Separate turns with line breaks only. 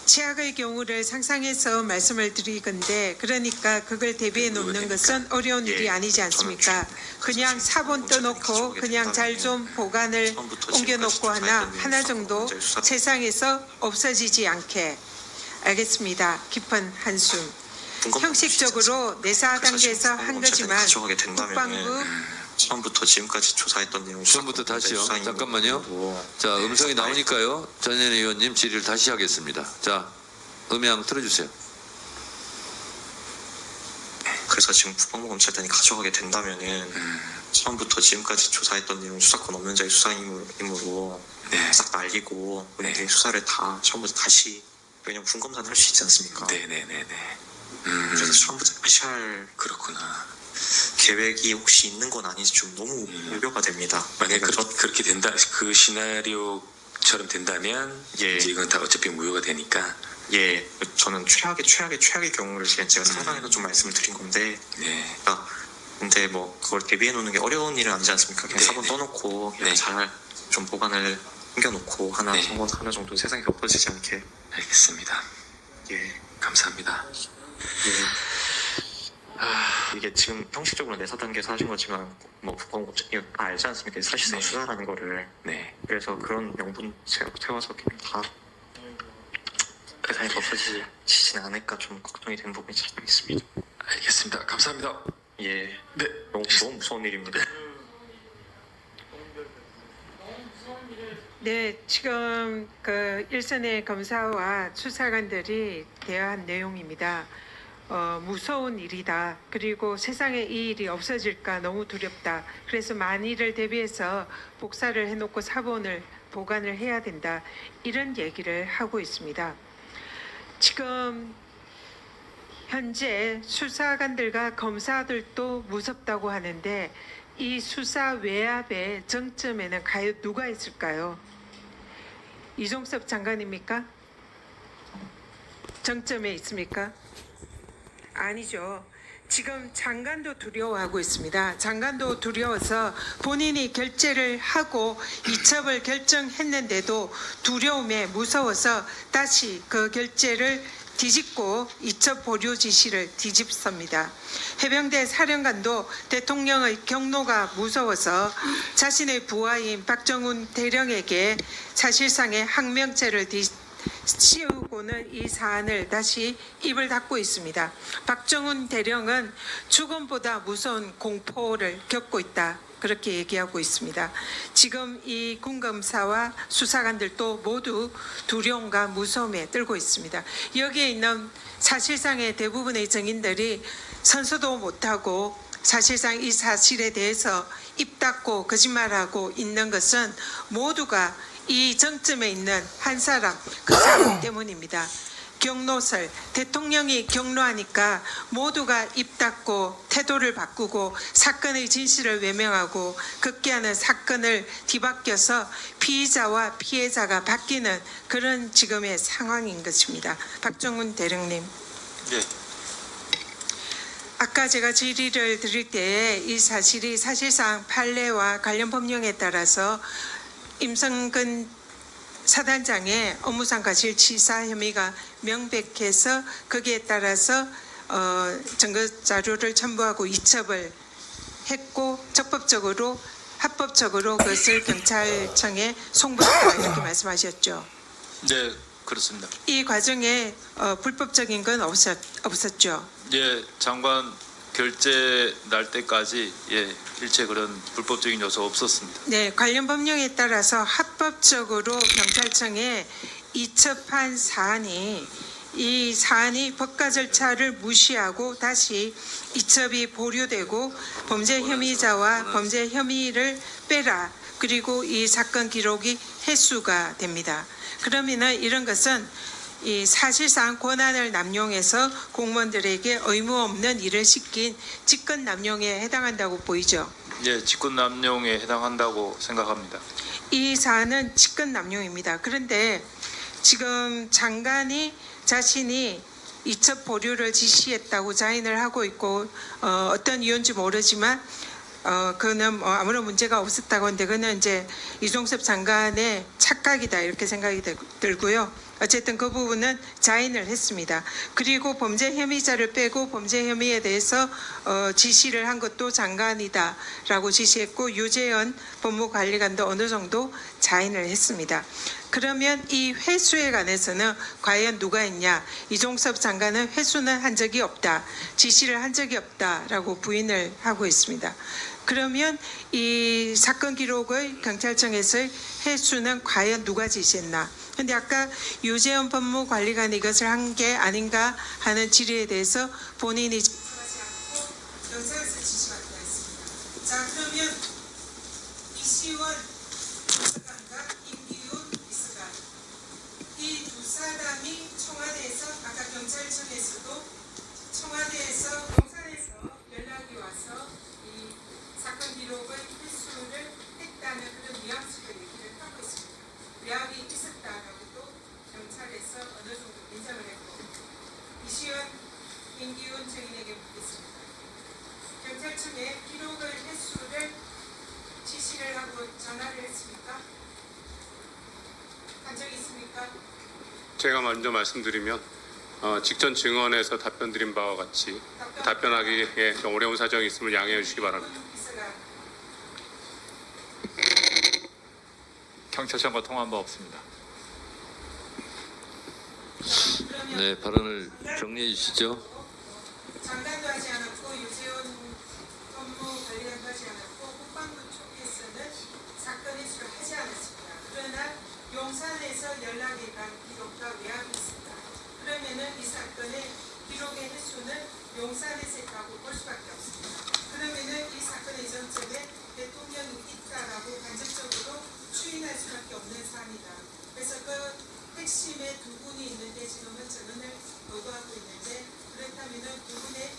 최악의 경우를 상상해서 말씀을 드리건데 그러니까 그걸 대비해 놓는 것은 어려운 일이 아니지 않습니까? 그냥 사본 떠놓고 그냥 잘 좀 보관을 옮겨놓고 하나 정도 세상에서 없어지지 않게. 알겠습니다. 깊은 한숨. 형식적으로 내사 단계에서 한 거지만 국방부
처음부터 지금까지 조사했던 내용.
처음부터 다시요. 잠깐만요. 자, 음성이 나오니까요. 전현희 의원님 질의를 다시 하겠습니다. 자, 음향 틀어주세요.
그래서 지금 국방부 검찰단이 가져가게 된다면은 처음부터 지금까지 조사했던 내용 수사권 없는 자의 수사임으로 싹 날리고 우리들이 수사를 다 처음부터 다시, 왜냐면 분검사는 할 수 있지 않습니까?
네네네네.
그래서 처음부터 다시 할
그렇구나.
계획이 혹시 있는 건 아닌지 좀 너무 우려가 됩니다.
만약에
그러니까
그렇게 된다, 그 시나리오처럼 된다면
예.
이제 이건 다 어차피 무효가 되니까.
예, 저는 최악의 경우를 제가 상상해서 좀 말씀을 드린 건데,
네.
그러니까 근데 뭐 그걸 대비해 놓는 게 어려운 일은 아니지 않습니까? 그냥
네,
사본
네.
떠놓고 그냥
네.
잘 좀 보관을 숨겨놓고 하나
네.
정도 세상에 엎어지지 않게.
알겠습니다.
예.
감사합니다.
이게 지금 형식적으로 내사 단계에서 하신 거지만 뭐 국방부 이거 다 알지 않습니까? 사실상
네.
수사라는 거를.
네.
그래서 그런 명분 세워서 그냥 다 세상에서 없어지진 않을까 좀 걱정이 되는 부분이 참 있습니다.
알겠습니다. 감사합니다.
예.
네.
너무 무서운 일입니다.
네, 지금 그 일선의 검사와 수사관들이 대화한 내용입니다. 무서운 일이다. 그리고 세상에 이 일이 없어질까 너무 두렵다. 그래서 만일을 대비해서 복사를 해놓고 사본을 보관을 해야 된다. 이런 얘기를 하고 있습니다. 지금 현재 수사관들과 검사들도 무섭다고 하는데 이 수사 외압의 정점에는 과연 누가 있을까요? 이종섭 장관입니까? 정점에 있습니까? 아니죠. 지금 장관도 두려워하고 있습니다. 장관도 두려워서 본인이 결재를 하고 이첩을 결정했는데도 두려움에 무서워서 다시 그 결재를 뒤집고 이첩 보류 지시를 뒤집습니다. 해병대 사령관도 대통령의 경로가 무서워서 자신의 부하인 박정훈 대령에게 사실상의 항명죄를 씌우고는 이 사안을 다시 입을 닫고 있습니다. 박정훈 대령은 죽음보다 무서운 공포를 겪고 있다. 그렇게 얘기하고 있습니다. 지금 이 군검사와 수사관들도 모두 두려움과 무서움에 떨고 있습니다. 여기에 있는 사실상의 대부분의 증인들이 선서도 못하고 사실상 이 사실에 대해서 입 닫고 거짓말하고 있는 것은 모두가 이 정점에 있는 한 사람, 그 사람 때문입니다. 경로설, 대통령이 경로하니까 모두가 입 닫고 태도를 바꾸고 사건의 진실을 외명하고 급기야는 사건을 뒤바뀌어서 피의자와 피해자가 바뀌는 그런 지금의 상황인 것입니다. 박정훈 대령님.
예.
아까 제가 질의를 드릴 때에 이 사실이 사실상 판례와 관련 법령에 따라서 임성근 사단장의 업무상 과실치사 혐의가 명백해서 거기에 따라서 증거 자료를 첨부하고 이첩을 했고 적법적으로 합법적으로 그것을 경찰청에 송부했다 이렇게 말씀하셨죠.
네, 그렇습니다.
이 과정에 불법적인 건 없었죠.
예, 장관 결재 날 때까지 일체 그런 불법적인 요소 없었습니다.
네, 관련 법령에 따라서 합법적으로 경찰청에 이첩한 사안이 이 사안이 법과 절차를 무시하고 다시 이첩이 보류되고 범죄 혐의자와 범죄 혐의를 빼라. 그리고 이 사건 기록이 해수가 됩니다. 그러면은 이런 것은 이 사실상 권한을 남용해서 공무원들에게 의무 없는 일을 시킨 직권 남용에 해당한다고 보이죠.
예, 직권 남용에 해당한다고 생각합니다.
이 사안은 직권 남용입니다. 그런데 지금 장관이 자신이 이첩 보류를 지시했다고 자인을 하고 있고 어떤 이유인지 모르지만 그는 뭐 아무런 문제가 없었다고 하는데 그는 이제 이종섭 장관의 착각이다 이렇게 생각이 들고요. 어쨌든 그 부분은 자인을 했습니다. 그리고 범죄 혐의자를 빼고 범죄 혐의에 대해서 지시를 한 것도 장관이다라고 지시했고 유재현 법무관리관도 어느 정도 자인을 했습니다. 그러면 이 회수에 관해서는 과연 누가 했냐? 이종섭 장관은 회수는 한 적이 없다. 지시를 한 적이 없다라고 부인을 하고 있습니다. 그러면 이 사건 기록의 경찰청에서의 회수는 과연 누가 지시했나? 근데 아까 유재현 법무관리관이 이것을 한 게 아닌가 하는 질의에 대해서 본인이 영상에서 지시받고 있습니다. 자, 그러면 이시원 비서관과 임기훈 비서관 이 두 사람이 청와대에서 아까 경찰청에서도 청와대에서 용산에서 연락이 와서 이 사건 기록의 회수를 했다는 그런 뉘앙스로 얘기를 하고 있습니다. 위압이 있었다라고도 경찰에서 어느 정도 인정을 했고 이시원 임기훈 증인에게 묻겠습니다. 경찰청에 기록의 회수를 지시를 하고 전화를 했습니까? 한 적이 있습니까?
제가 먼저 말씀드리면 직전 증언에서 답변드린 바와 같이 답변하기에 좀 어려운 사정이 있음을 양해해 주시기 바랍니다.
경찰청과 통화한 바 없습니다.
네, 발언을 정리해 주시죠.
장관도 하지 않았고 유재원 법무관리관도 하지 않았고 국방부 쪽에서는 사건 회수를 하지 않았습니다. 그러나 용산에서 연락이 간 기록과 외압이 있습니다. 그러면은 이 사건의 기록의 횟수는 용산에서 있다고 볼 수밖에 없습니다. 그러면은 이 사건의 전점에 대통령이 있다라고 간접적으로 추인할 수밖에 없는 사안이다. 그래서 그 핵심에 두 분이 있는데 지금은 증언을 거부하고 있는데 그렇다면은 두 분의